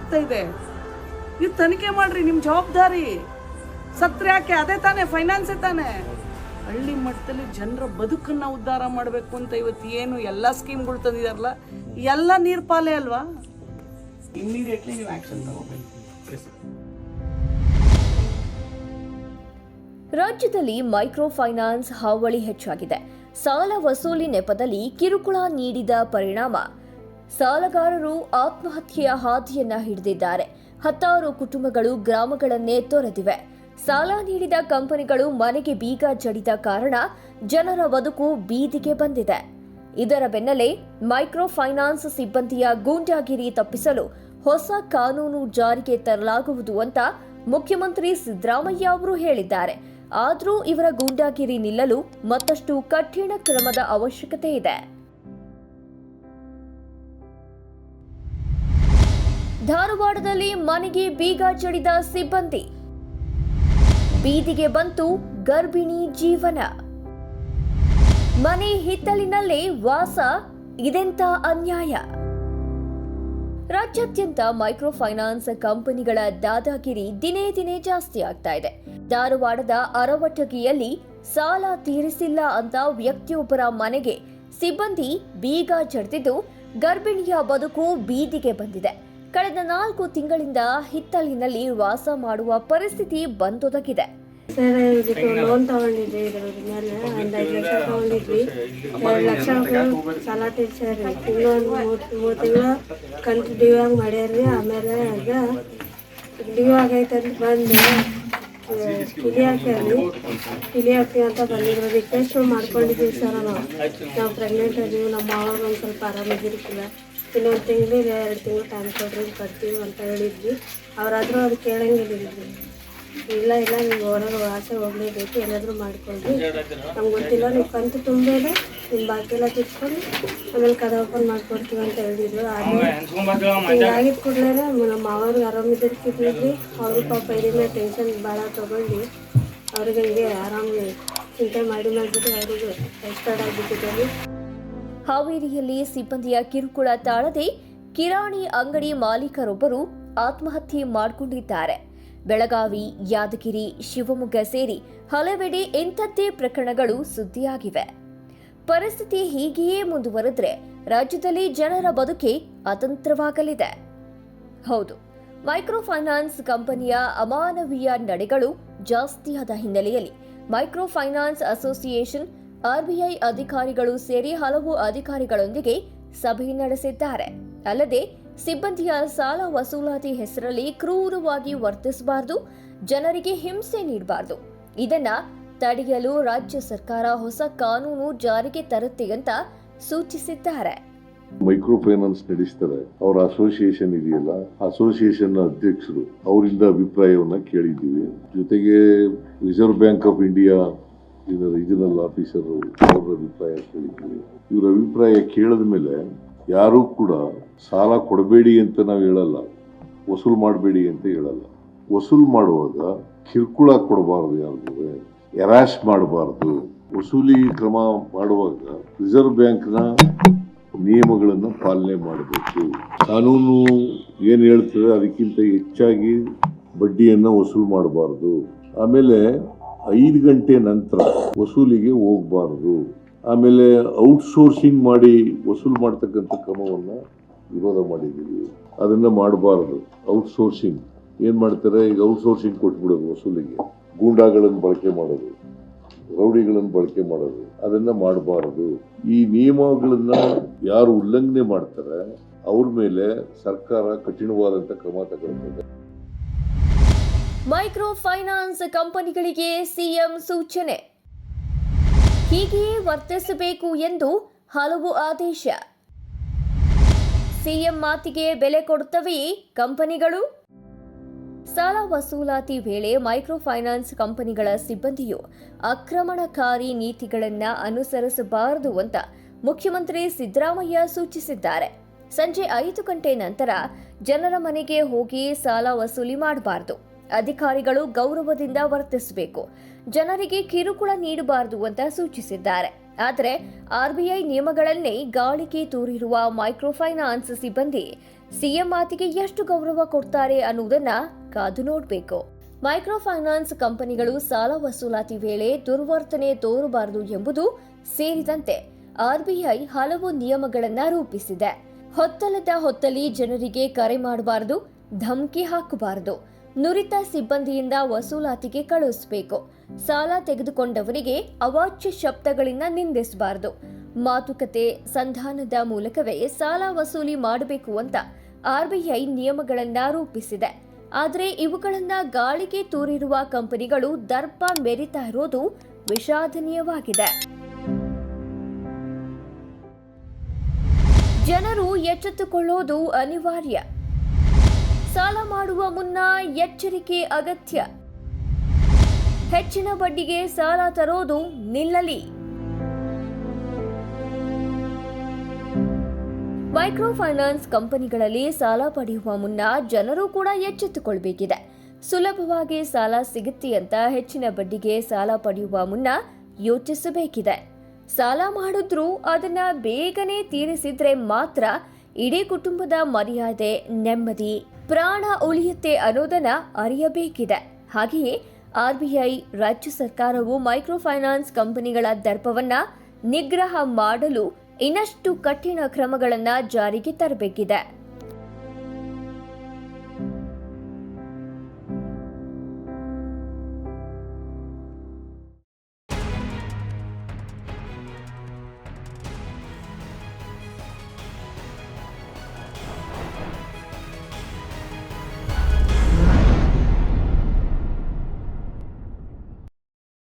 ಏನಾಗ್ತಾ ಇದೆ? ಇದು ತನಿಖೆ ಮಾಡ್ರಿ, ನಿಮ್ಮ ಜವಾಬ್ದಾರಿ. ಸತ್ರ ಯಾಕೆ? ಅದೇ ತಾನೇ ಫೈನಾನ್ಸೇ ತಾನೇ. ಹಳ್ಳಿ ಮಟ್ಟದಲ್ಲಿ ಜನರ ಬದುಕನ್ನು ಉದ್ಧಾರ ಮಾಡಬೇಕು ಅಂತ ಇವತ್ತು ಏನು ಎಲ್ಲ ಸ್ಕೀಮ್ಗಳು ತಂದಿದಾರಲ್ಲ, ಎಲ್ಲ ನೀರು ಪಾಲೆ ಅಲ್ವಾ? ಇಮ್ಮಿಡಿಯೇಟ್ಲಿ ನೀವು ಆಕ್ಷನ್ ತಗೋಬೇಕು. ರಾಜ್ಯದಲ್ಲಿ ಮೈಕ್ರೋ ಫೈನಾನ್ಸ್ ಹಾವಳಿ ಹೆಚ್ಚಾಗಿದೆ. ಸಾಲ ವಸೂಲಿ ನೆಪದಲ್ಲಿ ಕಿರುಕುಳ ನೀಡಿದ ಪರಿಣಾಮ ಸಾಲಗಾರರು ಆತ್ಮಹತ್ಯೆಯ ಹಾದಿಯನ್ನ ಹಿಡಿದಿದ್ದಾರೆ. ಹತ್ತಾರು ಕುಟುಂಬಗಳು ಗ್ರಾಮಗಳನ್ನೇ ತೊರೆದಿವೆ. ಸಾಲ ನೀಡಿದ ಕಂಪನಿಗಳು ಮನೆಗೆ ಬೀಗ ಜಡಿದ ಕಾರಣ ಜನರ ಬದುಕು ಬೀದಿಗೆ ಬಂದಿದೆ. ಇದರ ಬೆನ್ನಲ್ಲೇ ಮೈಕ್ರೋ ಫೈನಾನ್ಸ್ ಸಿಬ್ಬಂದಿಯ ಗೂಂಡಾಗಿರಿ ತಪ್ಪಿಸಲು ಹೊಸ ಕಾನೂನು ಜಾರಿಗೆ ತರಲಾಗುವುದು ಅಂತ ಮುಖ್ಯಮಂತ್ರಿ ಸಿದ್ದರಾಮಯ್ಯ ಅವರು ಹೇಳಿದ್ದಾರೆ. ಆದರೂ ಇವರ ಗೂಂಡಾಗಿರಿ ನಿಲ್ಲಲು ಮತ್ತಷ್ಟು ಕಠಿಣ ಕ್ರಮದ ಅವಶ್ಯಕತೆ ಇದೆ. ಧಾರವಾಡದಲ್ಲಿ ಮನೆಗೆ ಬೀಗ ಜಡಿದ ಸಿಬ್ಬಂದಿ, ಬೀದಿಗೆ ಬಂತು ಗರ್ಭಿಣಿ ಜೀವನ. ಮನೆ ಹಿತ್ತಲಿನಲ್ಲೇ ವಾಸ, ಇದೆಂತ ಅನ್ಯಾಯ? ರಾಜ್ಯಾದ್ಯಂತ ಮೈಕ್ರೋ ಫೈನಾನ್ಸ್ ಕಂಪನಿಗಳ ದಾದಾಗಿರಿ ದಿನೇ ದಿನೇ ಜಾಸ್ತಿ ಆಗ್ತಾ ಇದೆ. ಧಾರವಾಡದ ಅರವಟಗಿಯಲ್ಲಿ ಸಾಲ ತೀರಿಸಿಲ್ಲ ಅಂತ ವ್ಯಕ್ತಿಯೊಬ್ಬರ ಮನೆಗೆ ಸಿಬ್ಬಂದಿ ಬೀಗ ಜಡಿದಿದ್ದು ಗರ್ಭಿಣಿಯ ಬದುಕು ಬೀದಿಗೆ ಬಂದಿದೆ. ಕಳೆದ 4 ತಿಂಗಳಿಂದ ಹಿತ್ತಲಿನಲ್ಲಿ ವಾಸ ಮಾಡುವ ಪರಿಸ್ಥಿತಿ ಬಂದೊದಗಿದೆ. ಸರ್, ಇದಕ್ಕೆ ಲೋನ್ ತಗೊಂಡಿದ್ವಿ. ಇದ್ರ ಮೇಲೆ ಒಂದು 5 ಲಕ್ಷ ತಗೊಂಡಿದ್ವಿ. 2 ಲಕ್ಷ ಸಾಲ ತೀರ್ಸ್ಯಾರಿ. ಇನ್ನೊಂದು 3 ತಿಂಗಳು ಕಂತು ಡ್ಯೂ ಆಗಿ ಮಾಡ್ಯಾರ್ರಿ. ಆಮೇಲೆ ಈಗ ಡ್ಯೂ ಆಗೈತಂತ ಬಂದು ಕಿಲಿ ಹಾಕ್ತೀವಿ ಅಂತ ಬಂದಿದ್ರು. ರಿಕ್ವೆಸ್ಟ್ ಮಾಡ್ಕೊಂಡಿದ್ದೀವಿ ಸರ್. ನಾವು ಪ್ರೆಗ್ನೆಂಟ್ ಅದೀವಿ, ನಮ್ಮ ಮಾವಾಗ ಒಂದು ಸ್ವಲ್ಪ ಆರಾಮಿದ್ದಿರ್ಕಿಲ್ಲ, ಇನ್ನೊಂದು ತಿಂಗಳಿಗೆ 2 ತಿಂಗಳು ಟೈಮ್ ಕೊಡ್ರಿ ಕಟ್ತೀವಿ ಅಂತ ಹೇಳಿದ್ವಿ. ಅವರಾದರೂ ಅದು ಕೇಳಂಗಿಲ್ಲ. ಇಲ್ಲ ನೀವು ಹೊರಗೆ ಆಸೆ ಹೋಗಲೇಬೇಕು, ಏನಾದರೂ ಮಾಡ್ಕೊಂಡ್ರಿ, ನಮ್ಗೆ ಗೊತ್ತಿಲ್ಲ, ನೀವು ಕಂತು ತುಂಬೇಲೆ ನಿಮ್ಮ ಬಾಕಿ ಎಲ್ಲ ತಿಳ್ಕೊಂಡು ಆಮೇಲೆ ಕದ ಓಪನ್ ಮಾಡ್ಕೊಡ್ತೀವಿ ಅಂತ ಹೇಳಿದ್ರು. ಆದರೆ ಹಿಂಗಾಗಿದ್ದ ಕೂಡಲೇ ನಮ್ಮ ಮಾವ್ರಿಗೆ ಆರಾಮಿದ್ದಿರ್ತಿದ್ವಿ. ಅವರು ಪಾಪ ಇದರಿಂದ ಟೆನ್ಷನ್ ಭಾಳ ತೊಗೊಂಡು ಅವ್ರಿಗೆ ಹಿಂಗೆ ಆರಾಮಾಗಿ ಚಿಂತೆ ಮಾಡಿಬಿಟ್ಟು ಅವರಿಗೆ ಎಕ್ಸ್ಪರ್ಟ್ ಆಗಿಬಿಟ್ಟಿದ್ದಾರೆ. ಹಾವೇರಿಯಲ್ಲಿ ಸಿಬ್ಬಂದಿಯ ಕಿರುಕುಳ ತಾಳದೆ ಕಿರಾಣಿ ಅಂಗಡಿ ಮಾಲೀಕರೊಬ್ಬರು ಆತ್ಮಹತ್ಯೆ ಮಾಡಿಕೊಂಡಿದ್ದಾರೆ. ಬೆಳಗಾವಿ, ಯಾದಗಿರಿ, ಶಿವಮೊಗ್ಗ ಸೇರಿ ಹಲವೆಡೆ ಇಂಥದ್ದೇ ಪ್ರಕರಣಗಳು ಸುದ್ದಿಯಾಗಿವೆ. ಪರಿಸ್ಥಿತಿ ಹೀಗೆಯೇ ಮುಂದುವರೆದ್ರೆ ರಾಜ್ಯದಲ್ಲಿ ಜನರ ಬದುಕೆ ಅತಂತ್ರವಾಗಲಿದೆ. ಹೌದು, ಮೈಕ್ರೋ ಫೈನಾನ್ಸ್ ಕಂಪನಿಯ ಅಮಾನವೀಯ ನಡೆಗಳು ಜಾಸ್ತಿಯಾದ ಹಿನ್ನೆಲೆಯಲ್ಲಿ ಮೈಕ್ರೋ ಫೈನಾನ್ಸ್ ಅಸೋಸಿಯೇಷನ್, ಆರ್ಬಿಐ ಅಧಿಕಾರಿಗಳು ಸೇರಿ ಹಲವು ಅಧಿಕಾರಿಗಳೊಂದಿಗೆ ಸಭೆ ನಡೆಸಿದ್ದಾರೆ. ಅಲ್ಲದೆ ಸಿಬ್ಬಂದಿಯ ಸಾಲ ವಸೂಲಾತಿ ಹೆಸರಲ್ಲಿ ಕ್ರೂರವಾಗಿ ವರ್ತಿಸಬಾರದು, ಜನರಿಗೆ ಹಿಂಸೆ ನೀಡಬಾರದು. ಇದನ್ನ ತಡೆಯಲು ರಾಜ್ಯ ಸರ್ಕಾರ ಹೊಸ ಕಾನೂನು ಜಾರಿಗೆ ತರುತ್ತೆ ಅಂತ ಸೂಚಿಸಿದ್ದಾರೆ. ಮೈಕ್ರೋ ಫೈನಾನ್ಸ್ ನಡೆಸ್ತಾರೆ, ಅವರ ಅಸೋಸಿಯೇಷನ್ ಇದೆಯಲ್ಲ, ಅಸೋಸಿಯೇಷನ್ ಅಧ್ಯಕ್ಷರು ಅವರಿಂದ ಅಭಿಪ್ರಾಯವನ್ನ ಕೇಳಿದ್ದೀವಿ. ಜೊತೆಗೆ reserve bank of India regional officer ಅವರ ಅಭಿಪ್ರಾಯ ಕೇಳಿದ್ದೀವಿ. ಇವರ ಅಭಿಪ್ರಾಯ ಕೇಳಿದ ಮೇಲೆ ಯಾರೂ ಕೂಡ ಸಾಲ ಕೊಡಬೇಡಿ ಅಂತ ನಾವು ಹೇಳಲ್ಲ, ವಸೂಲು ಮಾಡಬೇಡಿ ಅಂತ ಹೇಳಲ್ಲ. ವಸೂಲು ಮಾಡುವಾಗ ಕಿರುಕುಳ ಕೊಡಬಾರದು, ಯಾರಿಗೂ ಎರಾಶ್ ಮಾಡಬಾರದು. ವಸೂಲಿ ಕ್ರಮ ಮಾಡುವಾಗ ರಿಸರ್ವ್ ಬ್ಯಾಂಕ್ನ ನಿಯಮಗಳನ್ನು ಪಾಲನೆ ಮಾಡಬೇಕು. ಕಾನೂನು ಏನು ಹೇಳ್ತದೆ ಅದಕ್ಕಿಂತ ಹೆಚ್ಚಾಗಿ ಬಡ್ಡಿಯನ್ನು ವಸೂಲು ಮಾಡಬಾರದು. ಆಮೇಲೆ 5 ಗಂಟೆ ನಂತರ ವಸೂಲಿಗೆ ಹೋಗಬಾರದು. ಆಮೇಲೆ ಔಟ್ಸೋರ್ಸಿಂಗ್ ಮಾಡಿ ವಸೂಲು ಮಾಡ್ತಕ್ಕಂಥ ಕ್ರಮವನ್ನು ವಿರೋಧ ಮಾಡಿದ್ದೀವಿ. ಅದನ್ನ ಮಾಡಬಾರದು. ಔಟ್ಸೋರ್ಸಿಂಗ್ ಏನು ಮಾಡ್ತಾರೆ, ಈಗ ಔಟ್ಸೋರ್ಸಿಂಗ್ ಕೊಟ್ಬಿಡೋದು, ವಸೂಲಿಗೆ ಗೂಂಡಾಗಳನ್ನು ಬಳಕೆ ಮಾಡೋದು, ರೌಡಿಗಳನ್ನು ಬಳಕೆ ಮಾಡೋದು, ಅದನ್ನ ಮಾಡಬಾರದು. ಈ ನಿಯಮಗಳನ್ನ ಯಾರು ಉಲ್ಲಂಘನೆ ಮಾಡ್ತಾರೆ ಅವ್ರ ಮೇಲೆ ಸರ್ಕಾರ ಕಠಿಣವಾದಂಥ ಕ್ರಮ ತಗೊಳ್ತದೆ. ಮೈಕ್ರೋ ಫೈನಾನ್ಸ್ ಕಂಪನಿಗಳಿಗೆ ಸಿಎಂ ಸೂಚನೆ, ಹೀಗೆಯೇ ವರ್ತಿಸಬೇಕು ಎಂದು ಹಲವು ಆದೇಶ. ಸಿಎಂ ಮಾತಿಗೆ ಬೆಲೆ ಕೊಡುತ್ತವೆಯೇ ಕಂಪನಿಗಳು? ಸಾಲ ವಸೂಲಾತಿ ವೇಳೆ ಮೈಕ್ರೋ ಫೈನಾನ್ಸ್ ಕಂಪನಿಗಳ ಸಿಬ್ಬಂದಿಯು ಆಕ್ರಮಣಕಾರಿ ನೀತಿಗಳನ್ನು ಅನುಸರಿಸಬಾರದು ಅಂತ ಮುಖ್ಯಮಂತ್ರಿ ಸಿದ್ದರಾಮಯ್ಯ ಸೂಚಿಸಿದ್ದಾರೆ. ಸಂಜೆ 5 ಗಂಟೆ ನಂತರ ಜನರ ಮನೆಗೆ ಹೋಗಿ ಸಾಲ ವಸೂಲಿ ಮಾಡಬಾರದು. ಅಧಿಕಾರಿಗಳು ಗೌರವದಿಂದ ವರ್ತಿಸಬೇಕು, ಜನರಿಗೆ ಕಿರುಕುಳ ನೀಡಬಾರದು ಅಂತ ಸೂಚಿಸಿದ್ದಾರೆ. ಆದರೆ ಆರ್ಬಿಐ ನಿಯಮಗಳನ್ನೇ ಗಾಳಿಗೆ ತೂರಿರುವ ಮೈಕ್ರೋ ಫೈನಾನ್ಸ್ ಸಿಬ್ಬಂದಿ ಸಿಎಂ ಮಾತಿಗೆ ಎಷ್ಟು ಗೌರವ ಕೊಡ್ತಾರೆ ಅನ್ನುವುದನ್ನ ಕಾದು ನೋಡಬೇಕು. ಮೈಕ್ರೋ ಫೈನಾನ್ಸ್ ಕಂಪನಿಗಳು ಸಾಲ ವಸೂಲಾತಿ ವೇಳೆ ದುರ್ವರ್ತನೆ ತೋರಬಾರದು ಎಂಬುದು ಸೇರಿದಂತೆ ಆರ್ಬಿಐ ಹಲವು ನಿಯಮಗಳನ್ನು ರೂಪಿಸಿದೆ. ಹೊತ್ತಲ್ಲದ ಹೊತ್ತಲ್ಲಿ ಜನರಿಗೆ ಕರೆ ಮಾಡಬಾರದು, ಧಮಕಿ ಹಾಕಬಾರದು, ನುರಿತ ಸಿಬ್ಬಂದಿಯಿಂದ ವಸೂಲಾತಿಗೆ ಕಳುಹಿಸಬೇಕು, ಸಾಲ ತೆಗೆದುಕೊಂಡವರಿಗೆ ಅವಾಚ್ಯ ಶಬ್ದಗಳಿಂದ ನಿಂದಿಸಬಾರದು, ಮಾತುಕತೆ ಸಂಧಾನದ ಮೂಲಕವೇ ಸಾಲ ವಸೂಲಿ ಮಾಡಬೇಕು ಅಂತ ಆರ್ಬಿಐ ನಿಯಮಗಳನ್ನ ರೂಪಿಸಿದೆ. ಆದರೆ ಇವುಗಳನ್ನ ಗಾಳಿಗೆ ತೂರಿರುವ ಕಂಪನಿಗಳು ದರ್ಪ ಮೆರಿತಾ ಇರೋದು ವಿಷಾದನೀಯವಾಗಿದೆ. ಜನರು ಎಚ್ಚೆತ್ತುಕೊಳ್ಳೋದು ಅನಿವಾರ್ಯ. ಸಾಲ ಮಾಡುವ ಮುನ್ನ ಎಚ್ಚರಿಕೆ ಅಗತ್ಯ. ಹೆಚ್ಚಿನ ಬಡ್ಡಿಗೆ ಸಾಲ ತರೋದು ನಿಲ್ಲಲಿ. ಮೈಕ್ರೋ ಫೈನಾನ್ಸ್ ಕಂಪನಿಗಳಲ್ಲಿ ಸಾಲ ಪಡೆಯುವ ಮುನ್ನ ಜನರು ಕೂಡ ಎಚ್ಚೆತ್ತುಕೊಳ್ಬೇಕಿದೆ. ಸುಲಭವಾಗಿ ಸಾಲ ಸಿಗುತ್ತೆ ಅಂತ ಹೆಚ್ಚಿನ ಬಡ್ಡಿಗೆ ಸಾಲ ಪಡೆಯುವ ಮುನ್ನ ಯೋಚಿಸಬೇಕಿದೆ. ಸಾಲ ಮಾಡಿದ್ರೂ ಅದನ್ನ ಬೇಗನೆ ತೀರಿಸಿದ್ರೆ ಮಾತ್ರ ಇಡೀ ಕುಟುಂಬದ ಮರ್ಯಾದೆ, ನೆಮ್ಮದಿ, ಪ್ರಾಣ ಉಳಿಯುತ್ತೆ ಅನ್ನೋದನ್ನ ಅರಿಯಬೇಕಿದೆ. ಹಾಗೆಯೇ ಆರ್ಬಿಐ, ರಾಜ್ಯ ಸರ್ಕಾರವು ಮೈಕ್ರೋ ಫೈನಾನ್ಸ್ ಕಂಪನಿಗಳ ದರ್ಪವನ್ನ ನಿಗ್ರಹ ಮಾಡಲು ಇನ್ನಷ್ಟು ಕಠಿಣ ಕ್ರಮಗಳನ್ನು ಜಾರಿಗೆ ತರಬೇಕಿದೆ.